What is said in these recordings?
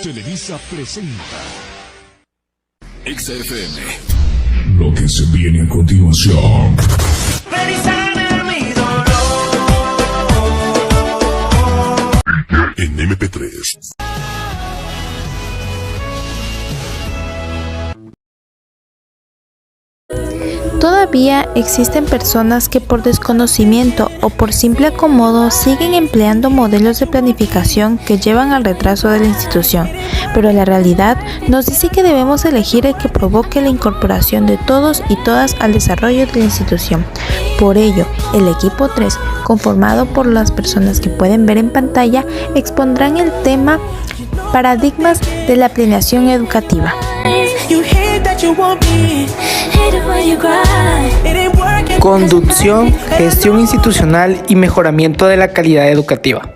Televisa presenta XFM. lo que se viene a continuación. En MP3. Todavía existen personas que por desconocimiento o por simple acomodo siguen empleando modelos de planificación que llevan al retraso de la institución, pero la realidad nos dice que debemos elegir el que provoque la incorporación de todos y todas al desarrollo de la institución. Por ello, el equipo 3, conformado por las personas que pueden ver en pantalla, expondrán el tema Paradigmas de la planeación educativa. Conducción, gestión institucional y mejoramiento de la calidad educativa.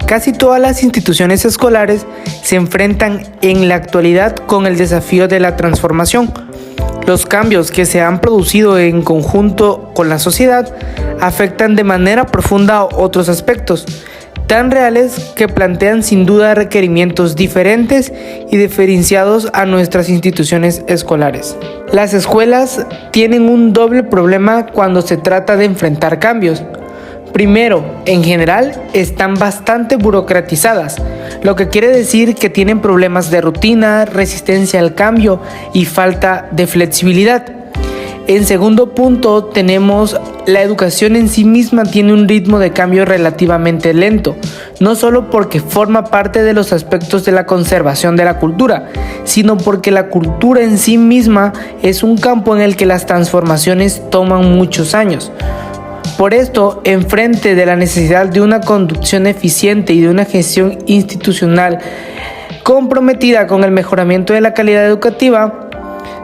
Casi todas las instituciones escolares se enfrentan en la actualidad con el desafío de la transformación. Los cambios que se han producido en conjunto con la sociedad afectan de manera profunda otros aspectos, tan reales que plantean sin duda requerimientos diferentes y diferenciados a nuestras instituciones escolares. Las escuelas tienen un doble problema cuando se trata de enfrentar cambios. Primero, en general, están bastante burocratizadas, lo que quiere decir que tienen problemas de rutina, resistencia al cambio y falta de flexibilidad. En segundo punto, tenemos la educación en sí misma tiene un ritmo de cambio relativamente lento, no solo porque forma parte de los aspectos de la conservación de la cultura, sino porque la cultura en sí misma es un campo en el que las transformaciones toman muchos años. Por esto, enfrente de la necesidad de una conducción eficiente y de una gestión institucional comprometida con el mejoramiento de la calidad educativa,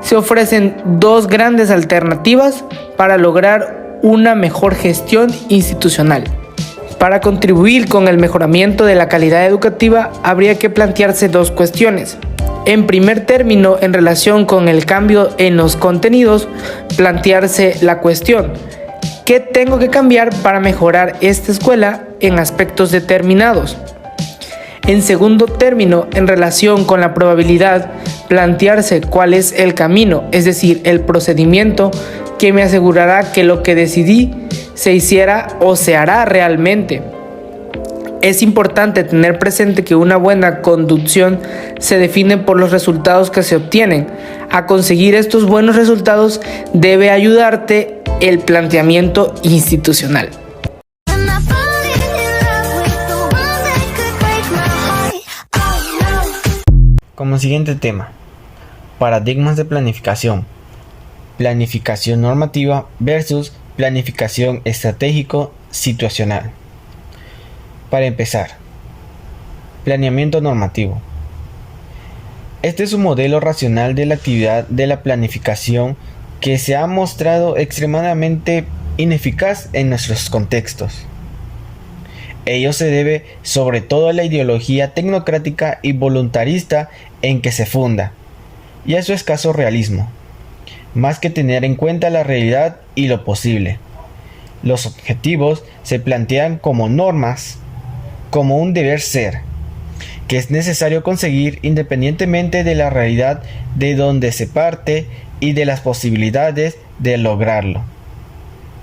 se ofrecen dos grandes alternativas para lograr una mejor gestión institucional. Para contribuir con el mejoramiento de la calidad educativa, habría que plantearse dos cuestiones. En primer término, en relación con el cambio en los contenidos, plantearse la cuestión: ¿qué tengo que cambiar para mejorar esta escuela en aspectos determinados? En segundo término, en relación con la probabilidad, plantearse cuál es el camino, es decir, el procedimiento que me asegurará que lo que decidí se hiciera o se hará realmente. Es importante tener presente que una buena conducción se define por los resultados que se obtienen. A conseguir estos buenos resultados debe ayudarte el planteamiento institucional. Como siguiente tema, paradigmas de planificación. Planificación normativa versus planificación estratégico-situacional. Para empezar, planeamiento normativo. Este es un modelo racional de la actividad de la planificación que se ha mostrado extremadamente ineficaz en nuestros contextos. Ello se debe sobre todo a la ideología tecnocrática y voluntarista en que se funda, y a su escaso realismo, más que tener en cuenta la realidad y lo posible. Los objetivos se plantean como normas, como un deber ser, que es necesario conseguir independientemente de la realidad de donde se parte y de las posibilidades de lograrlo.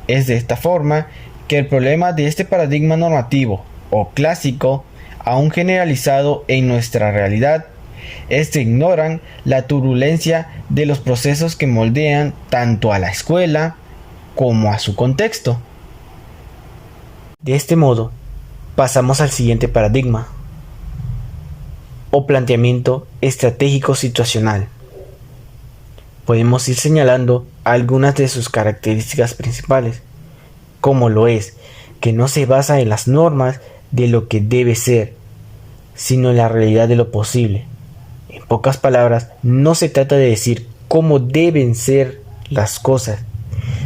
Es de esta forma que el problema de este paradigma normativo o clásico, aún generalizado en nuestra realidad, es que ignoran la turbulencia de los procesos que moldean tanto a la escuela como a su contexto. De este modo, pasamos al siguiente paradigma o planteamiento estratégico situacional. Podemos ir señalando algunas de sus características principales, como lo es que no se basa en las normas de lo que debe ser, sino en la realidad de lo posible. En pocas palabras, no se trata de decir cómo deben ser las cosas,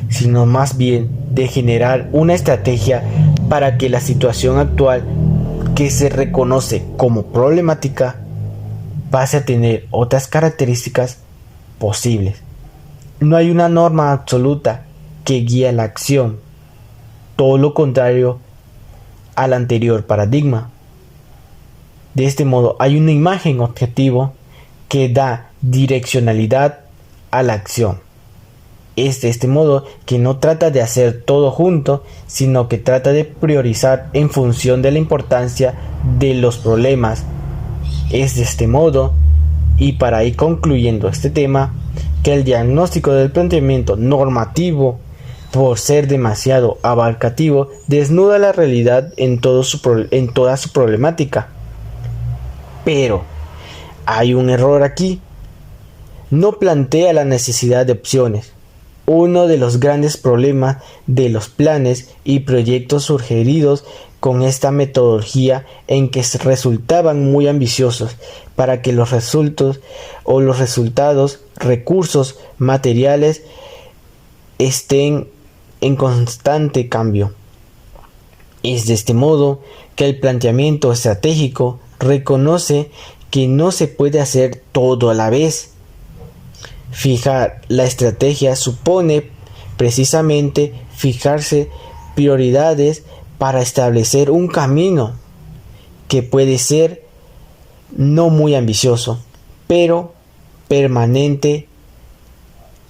sino más bien de generar una estrategia para que la situación actual, que se reconoce como problemática, pase a tener otras características posibles. No hay una norma absoluta que guíe la acción, todo lo contrario al anterior paradigma. De este modo hay una imagen objetivo que da direccionalidad a la acción. Es de este modo que no trata de hacer todo junto, sino que trata de priorizar en función de la importancia de los problemas. Es de este modo, y para ir concluyendo este tema, que el diagnóstico del planteamiento normativo, por ser demasiado abarcativo, desnuda la realidad en toda su problemática. Pero hay un error aquí. No plantea la necesidad de opciones. Uno de los grandes problemas de los planes y proyectos sugeridos con esta metodología en que resultaban muy ambiciosos para que los resultados, recursos materiales estén en constante cambio. Es de este modo que el planteamiento estratégico reconoce que no se puede hacer todo a la vez. Fijar la estrategia supone precisamente fijarse prioridades para establecer un camino que puede ser no muy ambicioso, pero permanente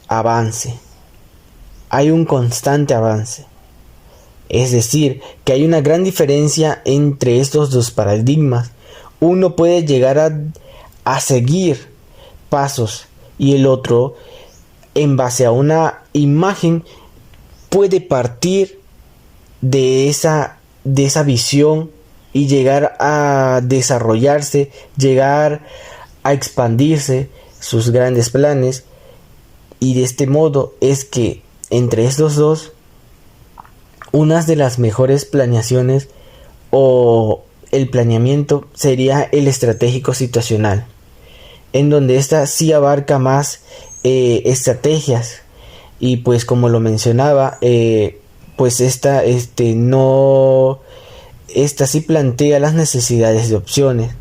avance. Hay un constante avance. Es decir, que hay una gran diferencia entre estos dos paradigmas. Uno puede llegar a seguir pasos y el otro, en base a una imagen, puede partir de esa visión y llegar a desarrollarse, llegar a expandirse sus grandes planes. Y de este modo es que entre estos dos, una de las mejores planeaciones o el planeamiento sería el estratégico situacional, en donde esta sí abarca más estrategias, y pues como lo mencionaba, pues esta sí plantea las necesidades de opciones,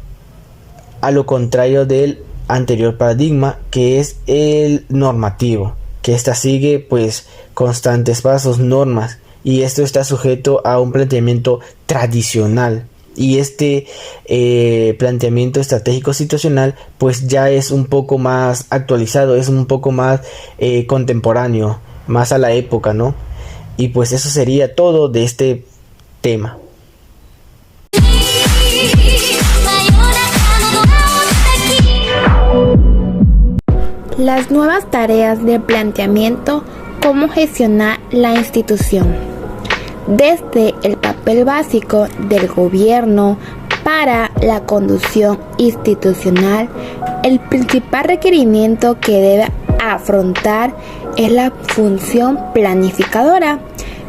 a lo contrario del anterior paradigma, que es el normativo, que esta sigue pues constantes pasos, normas, y esto está sujeto a un planteamiento tradicional. Y este planteamiento estratégico situacional pues ya es un poco más actualizado, es un poco más contemporáneo, más a la época, ¿no? Y pues eso sería todo de este tema. Las nuevas tareas de planteamiento, cómo gestionar la institución. Desde el papel básico del gobierno para la conducción institucional, el principal requerimiento que debe afrontar es la función planificadora.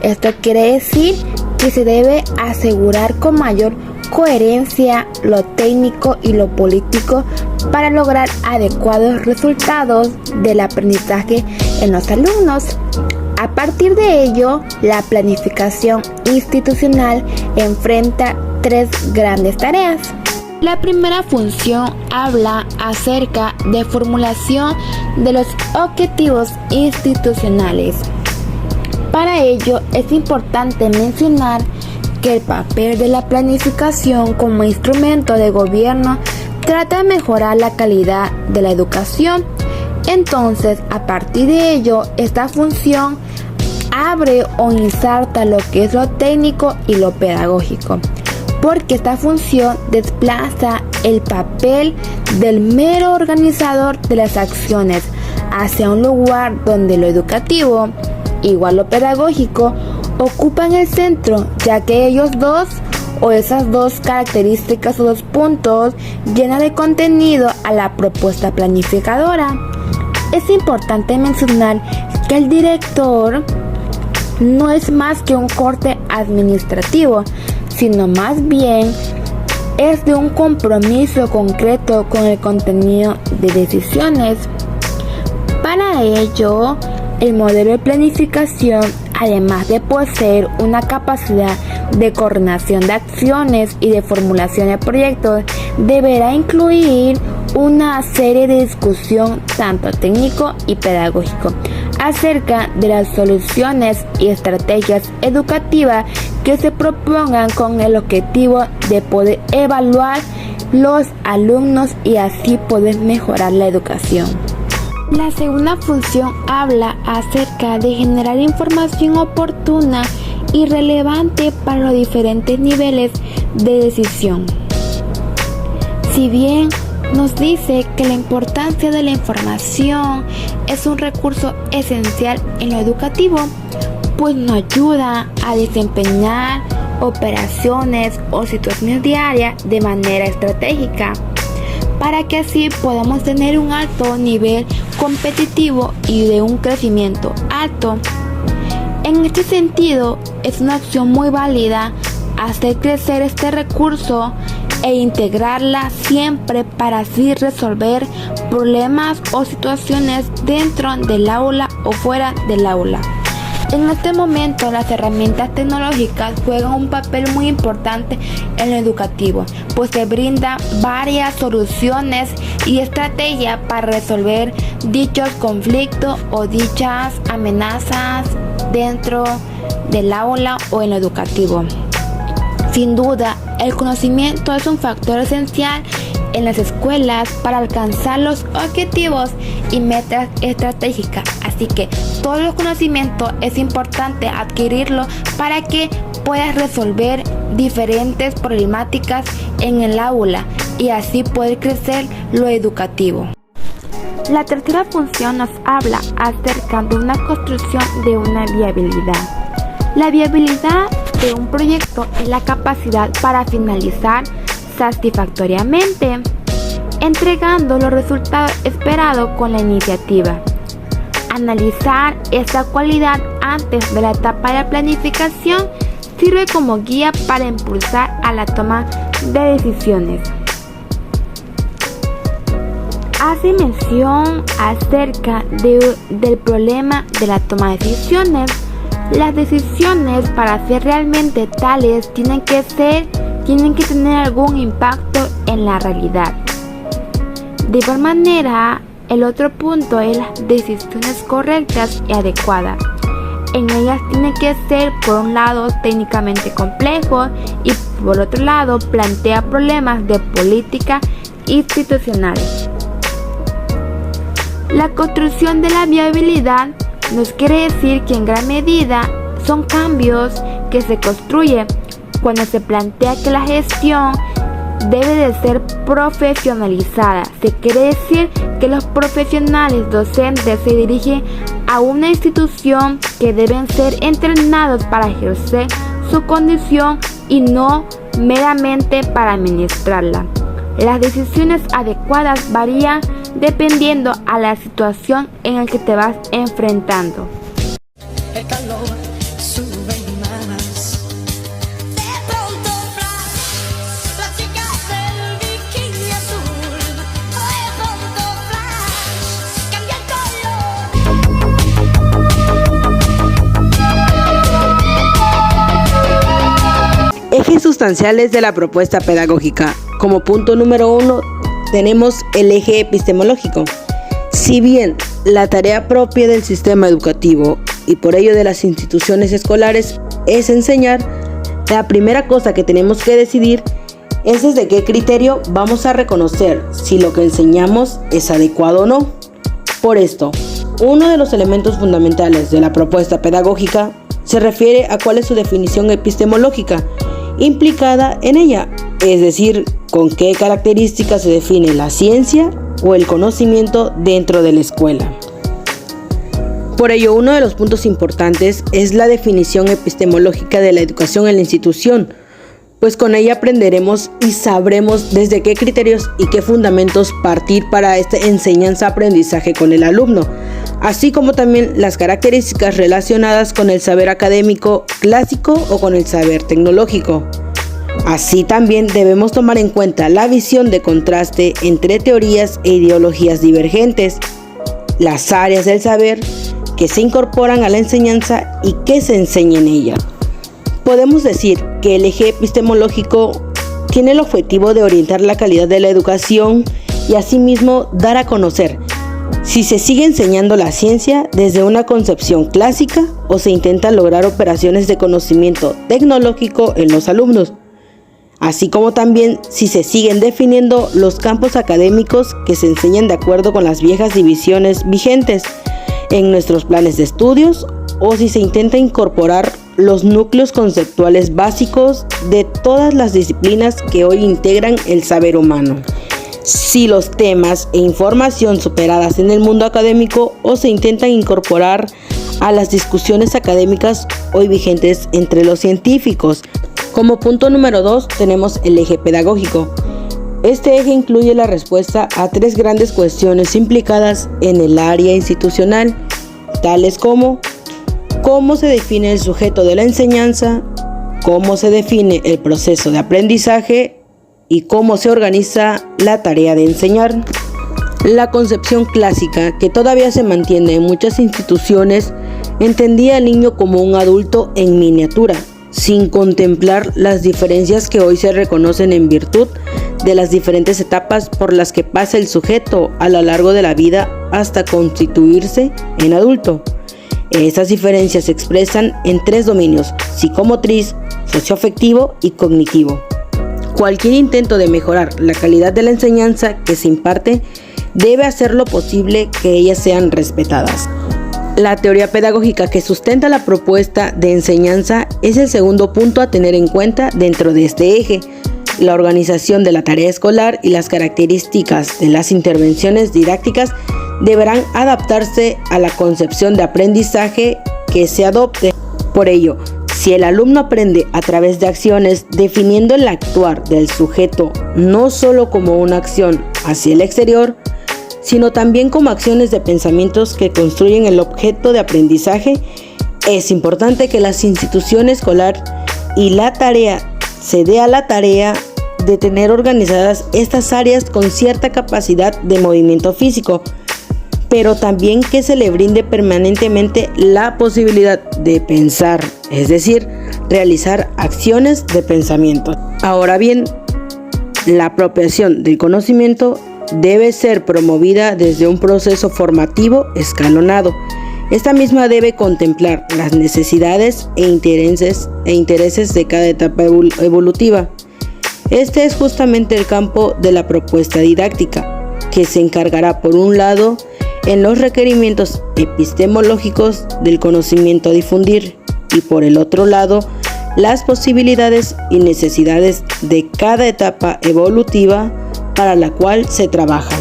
Esto quiere decir que se debe asegurar con mayor coherencia lo técnico y lo político para lograr adecuados resultados del aprendizaje en los alumnos. A partir de ello, la planificación institucional enfrenta tres grandes tareas. La primera función habla acerca de formulación de los objetivos institucionales. Para ello es importante mencionar que el papel de la planificación como instrumento de gobierno trata de mejorar la calidad de la educación. Entonces, a partir de ello, esta función abre o inserta lo que es lo técnico y lo pedagógico, porque esta función desplaza el papel del mero organizador de las acciones hacia un lugar donde lo educativo, igual lo pedagógico, ocupan el centro, ya que ellos dos o esas dos características o dos puntos llenan de contenido a la propuesta planificadora. Es importante mencionar que el director no es más que un corte administrativo, sino más bien es de un compromiso concreto con el contenido de decisiones. Para ello, el modelo de planificación, además de poseer una capacidad de coordinación de acciones y de formulación de proyectos, deberá incluir una serie de discusión tanto técnico y pedagógico acerca de las soluciones y estrategias educativas que se propongan con el objetivo de poder evaluar los alumnos y así poder mejorar la educación. La segunda función habla acerca de generar información oportuna y relevante para los diferentes niveles de decisión. Si bien nos dice que la importancia de la información es un recurso esencial en lo educativo, pues nos ayuda a desempeñar operaciones o situaciones diarias de manera estratégica, para que así podamos tener un alto nivel competitivo y de un crecimiento alto. En este sentido, es una opción muy válida hacer crecer este recurso e integrarla siempre para así resolver problemas o situaciones dentro del aula o fuera del aula. En este momento, las herramientas tecnológicas juegan un papel muy importante en lo educativo, pues se brindan varias soluciones y estrategias para resolver dichos conflictos o dichas amenazas dentro del aula o en lo educativo. Sin duda, el conocimiento es un factor esencial en las escuelas para alcanzar los objetivos y metas estratégicas, así que todos los conocimientos es importante adquirirlo para que puedas resolver diferentes problemáticas en el aula y así poder crecer lo educativo. La tercera función nos habla acerca de una construcción de una viabilidad. La viabilidad de un proyecto es la capacidad para finalizar satisfactoriamente, entregando los resultados esperados con la iniciativa. Analizar esta cualidad antes de la etapa de la planificación sirve como guía para impulsar a la toma de decisiones. Hace mención acerca del problema de la toma de decisiones. Las decisiones, para ser realmente tales, tienen que tener algún impacto en la realidad. De igual manera, el otro punto es las decisiones correctas y adecuadas. En ellas tienen que ser, por un lado, técnicamente complejos y por otro lado, plantea problemas de política institucionales. La construcción de la viabilidad nos quiere decir que en gran medida son cambios que se construyen cuando se plantea que la gestión debe de ser profesionalizada. Se quiere decir que los profesionales docentes se dirigen a una institución que deben ser entrenados para ejercer su condición y no meramente para administrarla. Las decisiones adecuadas varían dependiendo a la situación en la que te vas enfrentando. El calor sube más. De pronto flash, la chica del bikini azul. De pronto flash, cambia el color. Ejes sustanciales de la propuesta pedagógica. Como punto número 1 tenemos el eje epistemológico. Si bien la tarea propia del sistema educativo y por ello de las instituciones escolares es enseñar, la primera cosa que tenemos que decidir es desde qué criterio vamos a reconocer si lo que enseñamos es adecuado o no. Por esto, uno de los elementos fundamentales de la propuesta pedagógica se refiere a cuál es su definición epistemológica implicada en ella, es decir, con qué características se define la ciencia o el conocimiento dentro de la escuela. Por ello, uno de los puntos importantes es la definición epistemológica de la educación en la institución, pues con ella aprenderemos y sabremos desde qué criterios y qué fundamentos partir para esta enseñanza-aprendizaje con el alumno, así como también las características relacionadas con el saber académico clásico o con el saber tecnológico. Así también debemos tomar en cuenta la visión de contraste entre teorías e ideologías divergentes, las áreas del saber que se incorporan a la enseñanza y que se enseña en ella. Podemos decir que el eje epistemológico tiene el objetivo de orientar la calidad de la educación y asimismo dar a conocer si se sigue enseñando la ciencia desde una concepción clásica o se intenta lograr operaciones de conocimiento tecnológico en los alumnos. así como también si se siguen definiendo los campos académicos que se enseñan de acuerdo con las viejas divisiones vigentes en nuestros planes de estudios o si se intenta incorporar los núcleos conceptuales básicos de todas las disciplinas que hoy integran el saber humano. Si los temas e información superadas en el mundo académico o se intentan incorporar a las discusiones académicas hoy vigentes entre los científicos. Como punto número 2 tenemos el eje pedagógico. Este eje incluye la respuesta a 3 grandes cuestiones implicadas en el área institucional, tales como cómo se define el sujeto de la enseñanza, cómo se define el proceso de aprendizaje y cómo se organiza la tarea de enseñar. La concepción clásica, que todavía se mantiene en muchas instituciones, entendía al niño como un adulto en miniatura, sin contemplar las diferencias que hoy se reconocen en virtud de las diferentes etapas por las que pasa el sujeto a lo largo de la vida hasta constituirse en adulto. Estas diferencias se expresan en 3 dominios: psicomotriz, socioafectivo y cognitivo. Cualquier intento de mejorar la calidad de la enseñanza que se imparte debe hacer lo posible que ellas sean respetadas. La teoría pedagógica que sustenta la propuesta de enseñanza es el segundo punto a tener en cuenta dentro de este eje. La organización de la tarea escolar y las características de las intervenciones didácticas deberán adaptarse a la concepción de aprendizaje que se adopte. Por ello, si el alumno aprende a través de acciones, definiendo el actuar del sujeto no solo como una acción hacia el exterior, sino también como acciones de pensamientos que construyen el objeto de aprendizaje, es importante que las instituciones escolar y la tarea se dé a la tarea de tener organizadas estas áreas con cierta capacidad de movimiento físico, pero también que se le brinde permanentemente la posibilidad de pensar, es decir, realizar acciones de pensamiento. Ahora bien, la apropiación del conocimiento debe ser promovida desde un proceso formativo escalonado. Esta misma debe contemplar las necesidades e intereses de cada etapa evolutiva. Este es justamente el campo de la propuesta didáctica, que se encargará por un lado en los requerimientos epistemológicos del conocimiento a difundir y por el otro lado las posibilidades y necesidades de cada etapa evolutiva para la cual se trabaja.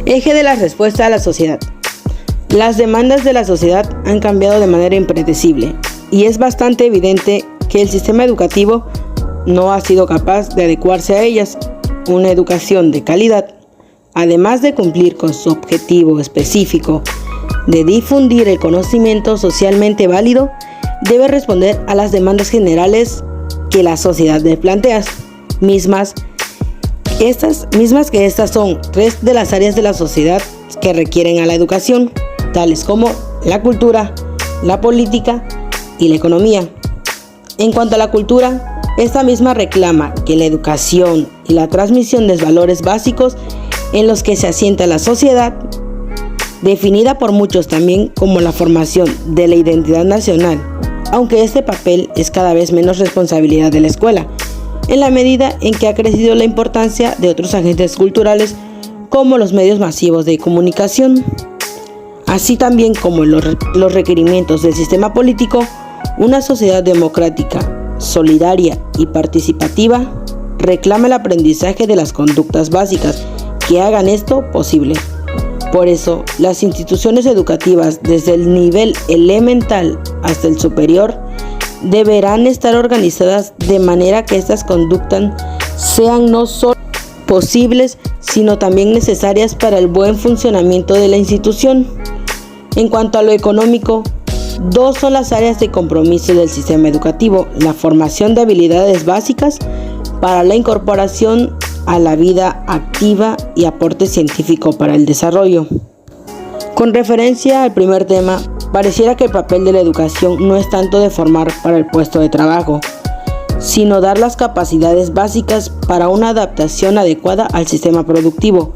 Eje de la respuesta a la sociedad. Las demandas de la sociedad han cambiado de manera impredecible y es bastante evidente que el sistema educativo no ha sido capaz de adecuarse a ellas. Una educación de calidad, además de cumplir con su objetivo específico de difundir el conocimiento socialmente válido, debe responder a las demandas generales que la sociedad le plantea, mismas que estas son 3 de las áreas de la sociedad que requieren a la educación, tales como la cultura, la política y la economía. En cuanto a la cultura, esta misma reclama que la educación y la transmisión de valores básicos en los que se asienta la sociedad, definida por muchos también como la formación de la identidad nacional, aunque este papel es cada vez menos responsabilidad de la escuela, en la medida en que ha crecido la importancia de otros agentes culturales como los medios masivos de comunicación, así también como los requerimientos del sistema político. Una sociedad democrática, solidaria y participativa reclama el aprendizaje de las conductas básicas que hagan esto posible. Por eso, las instituciones educativas, desde el nivel elemental hasta el superior, deberán estar organizadas de manera que estas conductas sean no solo posibles, sino también necesarias para el buen funcionamiento de la institución. En cuanto a lo económico, 2 son las áreas de compromiso del sistema educativo: la formación de habilidades básicas para la incorporación a la vida activa y aporte científico para el desarrollo. Con referencia al primer tema, pareciera que el papel de la educación no es tanto de formar para el puesto de trabajo, sino dar las capacidades básicas para una adaptación adecuada al sistema productivo.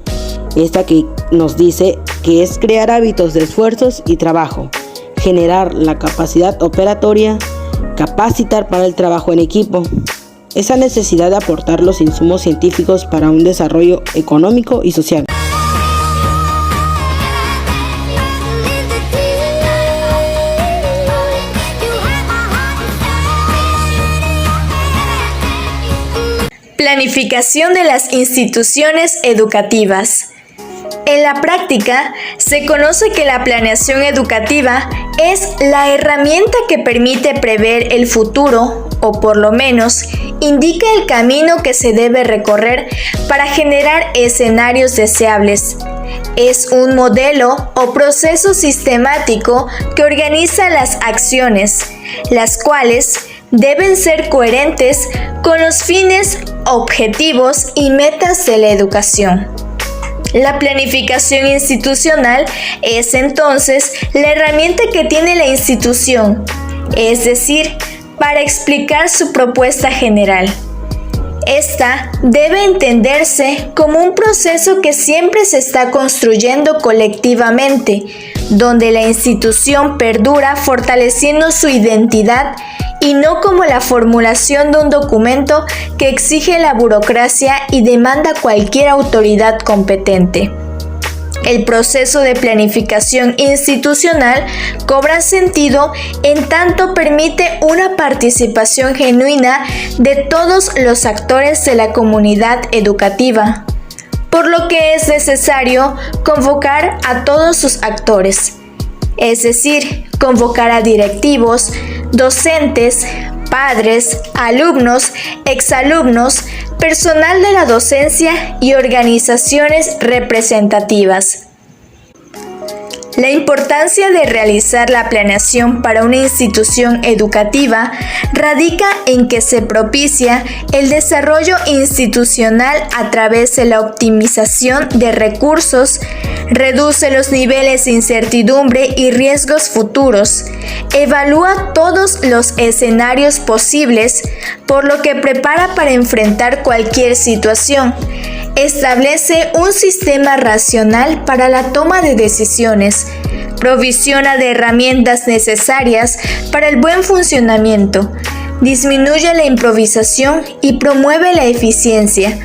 Esta que nos dice que es crear hábitos de esfuerzos y trabajo, generar la capacidad operatoria, capacitar para el trabajo en equipo. esa necesidad de aportar los insumos científicos para un desarrollo económico y social. Planificación de las instituciones educativas. En la práctica, se conoce que la planeación educativa es la herramienta que permite prever el futuro, o por lo menos indica el camino que se debe recorrer para generar escenarios deseables. Es un modelo o proceso sistemático que organiza las acciones, las cuales deben ser coherentes con los fines, objetivos y metas de la educación. La planificación institucional es entonces la herramienta que tiene la institución, es decir, para explicar su propuesta general. Esta debe entenderse como un proceso que siempre se está construyendo colectivamente, donde la institución perdura fortaleciendo su identidad y no como la formulación de un documento que exige la burocracia y demanda cualquier autoridad competente. El proceso de planificación institucional cobra sentido en tanto permite una participación genuina de todos los actores de la comunidad educativa, por lo que es necesario convocar a todos sus actores, es decir, convocar a directivos, docentes, padres, alumnos, exalumnos, personal de la docencia y organizaciones representativas. La importancia de realizar la planeación para una institución educativa radica en que se propicia el desarrollo institucional a través de la optimización de recursos, reduce los niveles de incertidumbre y riesgos futuros, evalúa todos los escenarios posibles, por lo que prepara para enfrentar cualquier situación. Establece un sistema racional para la toma de decisiones, provisiona de herramientas necesarias para el buen funcionamiento, disminuye la improvisación y promueve la eficiencia,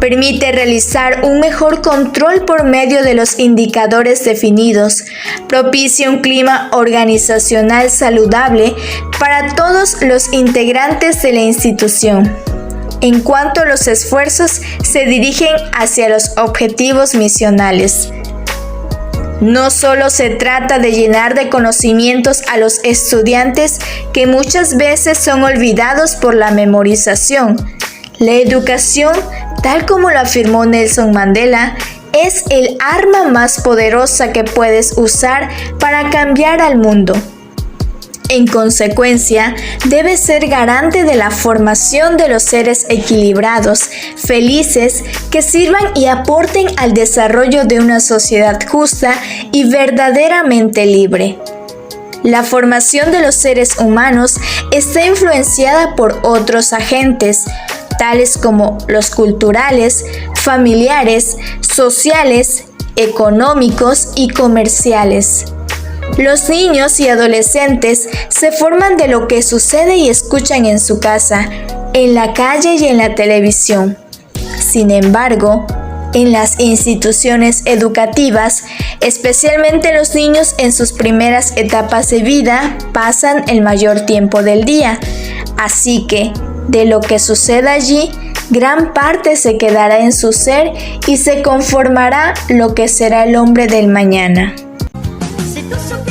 permite realizar un mejor control por medio de los indicadores definidos, propicia un clima organizacional saludable para todos los integrantes de la institución. En cuanto los esfuerzos se dirigen hacia los objetivos misionales. No solo se trata de llenar de conocimientos a los estudiantes que muchas veces son olvidados por la memorización. La educación, tal como lo afirmó Nelson Mandela, es el arma más poderosa que puedes usar para cambiar al mundo. En consecuencia, debe ser garante de la formación de los seres equilibrados, felices, que sirvan y aporten al desarrollo de una sociedad justa y verdaderamente libre. La formación de los seres humanos está influenciada por otros agentes, tales como los culturales, familiares, sociales, económicos y comerciales. Los niños y adolescentes se forman de lo que sucede y escuchan en su casa, en la calle y en la televisión. Sin embargo, en las instituciones educativas, especialmente los niños en sus primeras etapas de vida, pasan el mayor tiempo del día. Así que, de lo que suceda allí, gran parte se quedará en su ser y se conformará lo que será el hombre del mañana. Si tú supieras